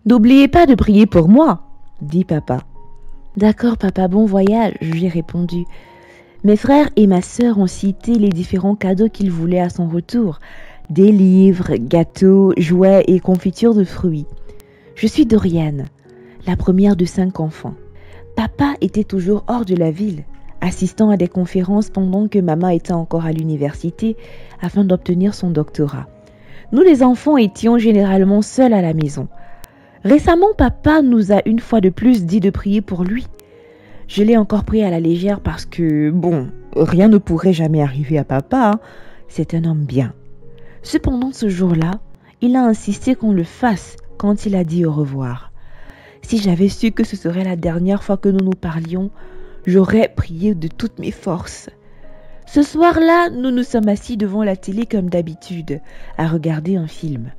N'oubliez pas de prier pour moi, dit papa. D'accord, papa, bon voyage, lui ai répondu. Mes frères et ma sœur ont cité les différents cadeaux qu'ils voulaient à son retour. Des livres, gâteaux, jouets et confitures de fruits. Je suis Doriane, la première de 5 enfants. Papa était toujours hors de la ville, assistant à des conférences pendant que maman était encore à l'université afin d'obtenir son doctorat. Nous les enfants étions généralement seuls à la maison. Récemment, papa nous a une fois de plus dit de prier pour lui. Je l'ai encore pris à la légère parce que, rien ne pourrait jamais arriver à papa, hein. C'est un homme bien. Cependant, ce jour-là, il a insisté qu'on le fasse quand il a dit au revoir. Si j'avais su que ce serait la dernière fois que nous nous parlions, j'aurais prié de toutes mes forces. Ce soir-là, nous nous sommes assis devant la télé comme d'habitude, à regarder un film.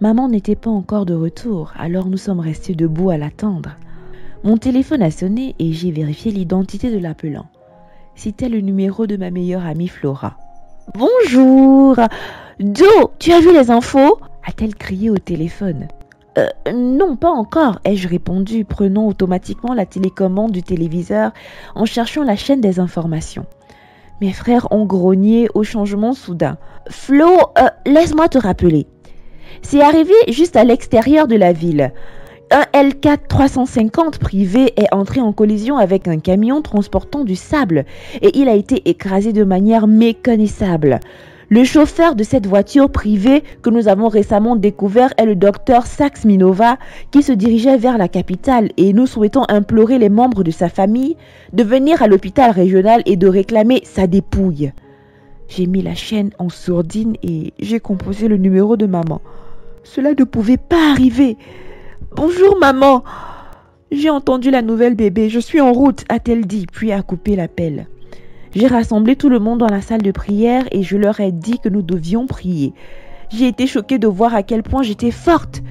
Maman n'était pas encore de retour, alors nous sommes restés debout à l'attendre. Mon téléphone a sonné et j'ai vérifié l'identité de l'appelant. C'était le numéro de ma meilleure amie Flora. « Bonjour! Jo, tu as vu les infos ?» a-t-elle crié au téléphone. Non, pas encore, ai-je répondu, prenant automatiquement la télécommande du téléviseur en cherchant la chaîne des informations. Mes frères ont grogné au changement soudain. « Flo, laisse-moi te rappeler. C'est arrivé juste à l'extérieur de la ville. Un L4 350 privé est entré en collision avec un camion transportant du sable et il a été écrasé de manière méconnaissable. Le chauffeur de cette voiture privée que nous avons récemment découvert est le docteur Saxminova qui se dirigeait vers la capitale et nous souhaitons implorer les membres de sa famille de venir à l'hôpital régional et de réclamer sa dépouille. » J'ai mis la chaîne en sourdine et j'ai composé le numéro de maman. Cela ne pouvait pas arriver. « Bonjour maman, j'ai entendu la nouvelle bébé, je suis en route, a-t-elle dit, puis a coupé l'appel. J'ai rassemblé tout le monde dans la salle de prière et je leur ai dit que nous devions prier. J'ai été choquée de voir à quel point j'étais forte.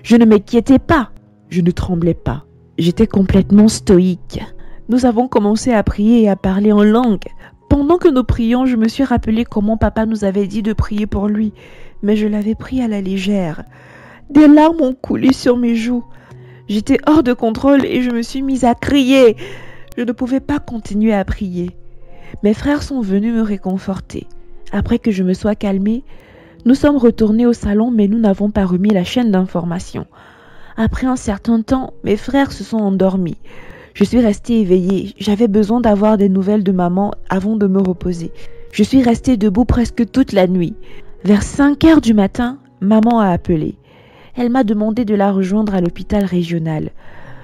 Je ne m'inquiétais pas, je ne tremblais pas. J'étais complètement stoïque. Nous avons commencé à prier et à parler en langue. Pendant que nous prions, je me suis rappelé comment papa nous avait dit de prier pour lui, mais je l'avais pris à la légère. Des larmes ont coulé sur mes joues. J'étais hors de contrôle et je me suis mise à crier. Je ne pouvais pas continuer à prier. Mes frères sont venus me réconforter. Après que je me sois calmée, nous sommes retournés au salon mais nous n'avons pas remis la chaîne d'information. Après un certain temps, mes frères se sont endormis. Je suis restée éveillée. J'avais besoin d'avoir des nouvelles de maman avant de me reposer. Je suis restée debout presque toute la nuit. Vers 5 heures du matin, maman a appelé. Elle m'a demandé de la rejoindre à l'hôpital régional.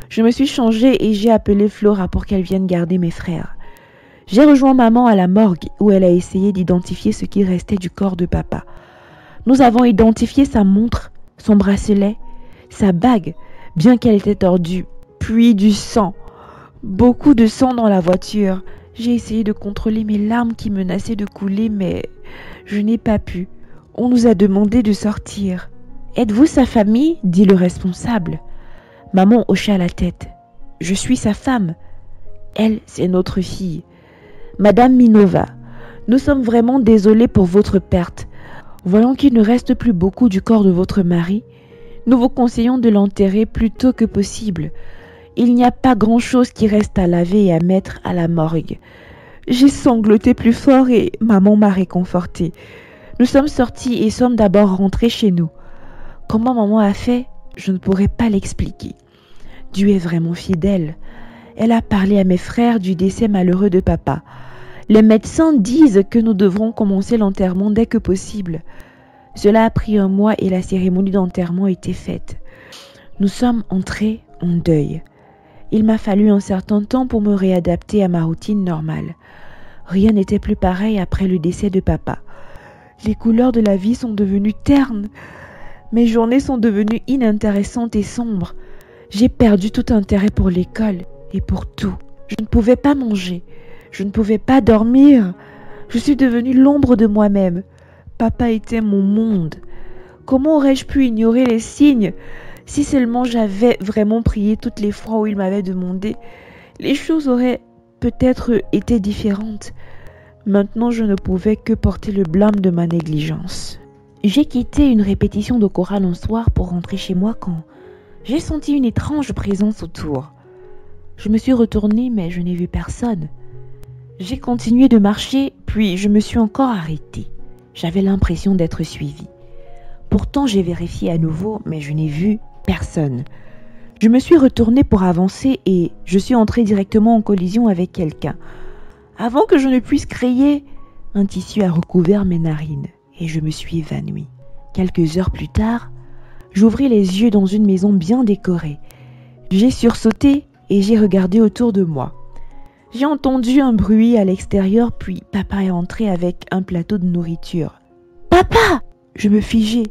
Je me suis changée et j'ai appelé Flora pour qu'elle vienne garder mes frères. J'ai rejoint maman à la morgue où elle a essayé d'identifier ce qui restait du corps de papa. Nous avons identifié sa montre, son bracelet, sa bague, bien qu'elle était tordue, puis du sang. Beaucoup de sang dans la voiture. J'ai essayé de contrôler mes larmes qui menaçaient de couler, mais je n'ai pas pu. On nous a demandé de sortir. « Êtes-vous sa famille ?» dit le responsable. Maman hocha la tête. « Je suis sa femme. Elle, c'est notre fille. Madame Minova, nous sommes vraiment désolés pour votre perte. Voyant qu'il ne reste plus beaucoup du corps de votre mari, nous vous conseillons de l'enterrer plus tôt que possible. Il n'y a pas grand-chose qui reste à laver et à mettre à la morgue. » J'ai sangloté plus fort et maman m'a réconfortée. Nous sommes sortis et sommes d'abord rentrés chez nous. Comment maman a fait, je ne pourrais pas l'expliquer. Dieu est vraiment fidèle. Elle a parlé à mes frères du décès malheureux de papa. Les médecins disent que nous devrons commencer l'enterrement dès que possible. Cela a pris 1 mois et la cérémonie d'enterrement était faite. Nous sommes entrés en deuil. Il m'a fallu un certain temps pour me réadapter à ma routine normale. Rien n'était plus pareil après le décès de papa. Les couleurs de la vie sont devenues ternes. Mes journées sont devenues inintéressantes et sombres. J'ai perdu tout intérêt pour l'école et pour tout. Je ne pouvais pas manger. Je ne pouvais pas dormir. Je suis devenue l'ombre de moi-même. Papa était mon monde. Comment aurais-je pu ignorer les signes? Si seulement j'avais vraiment prié toutes les fois où il m'avait demandé, les choses auraient peut-être été différentes. Maintenant, je ne pouvais que porter le blâme de ma négligence. J'ai quitté une répétition de chorale un soir pour rentrer chez moi quand J'ai senti une étrange présence autour. Je me suis retournée, mais je n'ai vu personne. J'ai continué de marcher, puis je me suis encore arrêtée. J'avais l'impression d'être suivie. Pourtant, j'ai vérifié à nouveau, mais je n'ai vu personne. Je me suis retournée pour avancer et je suis entrée directement en collision avec quelqu'un. Avant que je ne puisse crier, un tissu a recouvert mes narines et je me suis évanouie. Quelques heures plus tard, j'ouvris les yeux dans une maison bien décorée. J'ai sursauté et j'ai regardé autour de moi. J'ai entendu un bruit à l'extérieur, puis papa est entré avec un plateau de nourriture. « Papa !» Je me figeai,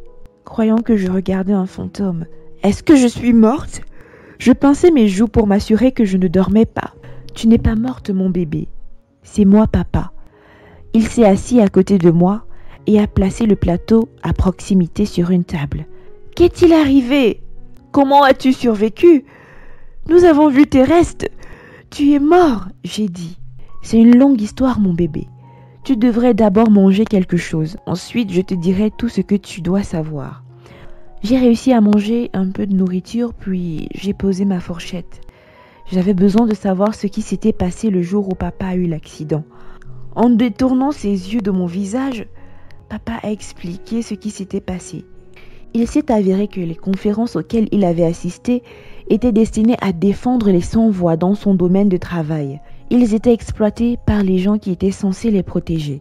croyant que je regardais un fantôme. Est-ce que je suis morte? Je pinçai mes joues pour m'assurer que je ne dormais pas. Tu n'es pas morte, mon bébé. C'est moi, papa. Il s'est assis à côté de moi et a placé le plateau à proximité sur une table. Qu'est-il arrivé? Comment as-tu survécu? Nous avons vu tes restes. Tu es mort, j'ai dit. C'est une longue histoire, mon bébé. Tu devrais d'abord manger quelque chose. Ensuite, je te dirai tout ce que tu dois savoir. J'ai réussi à manger un peu de nourriture, puis j'ai posé ma fourchette. J'avais besoin de savoir ce qui s'était passé le jour où papa a eu l'accident. En détournant ses yeux de mon visage, papa a expliqué ce qui s'était passé. Il s'est avéré que les conférences auxquelles il avait assisté étaient destinées à défendre les sans-voix dans son domaine de travail. Ils étaient exploités par les gens qui étaient censés les protéger.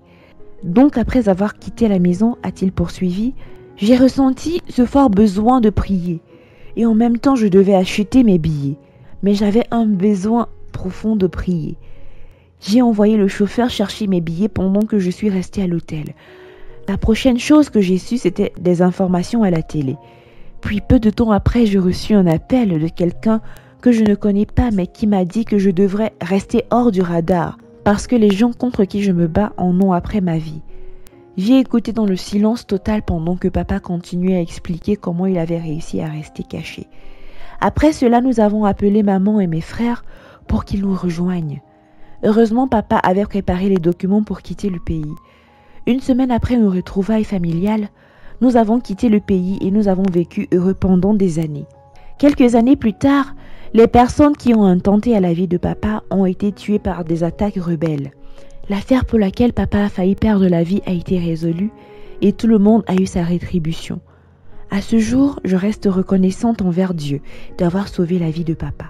Donc, après avoir quitté la maison, a-t-il poursuivi, j'ai ressenti ce fort besoin de prier. Et en même temps, je devais acheter mes billets. Mais j'avais un besoin profond de prier. J'ai envoyé le chauffeur chercher mes billets pendant que je suis restée à l'hôtel. La prochaine chose que j'ai su, c'était des informations à la télé. Puis peu de temps après, j'ai reçu un appel de quelqu'un que je ne connais pas, mais qui m'a dit que je devrais rester hors du radar parce que les gens contre qui je me bats en ont après ma vie. J'ai écouté dans le silence total pendant que papa continuait à expliquer comment il avait réussi à rester caché. Après cela, nous avons appelé maman et mes frères pour qu'ils nous rejoignent. Heureusement, papa avait préparé les documents pour quitter le pays. Une semaine après nos retrouvailles familiales, nous avons quitté le pays et nous avons vécu heureux pendant des années. Quelques années plus tard, les personnes qui ont intenté à la vie de papa ont été tuées par des attaques rebelles. L'affaire pour laquelle papa a failli perdre la vie a été résolue et tout le monde a eu sa rétribution. À ce jour, je reste reconnaissante envers Dieu d'avoir sauvé la vie de papa.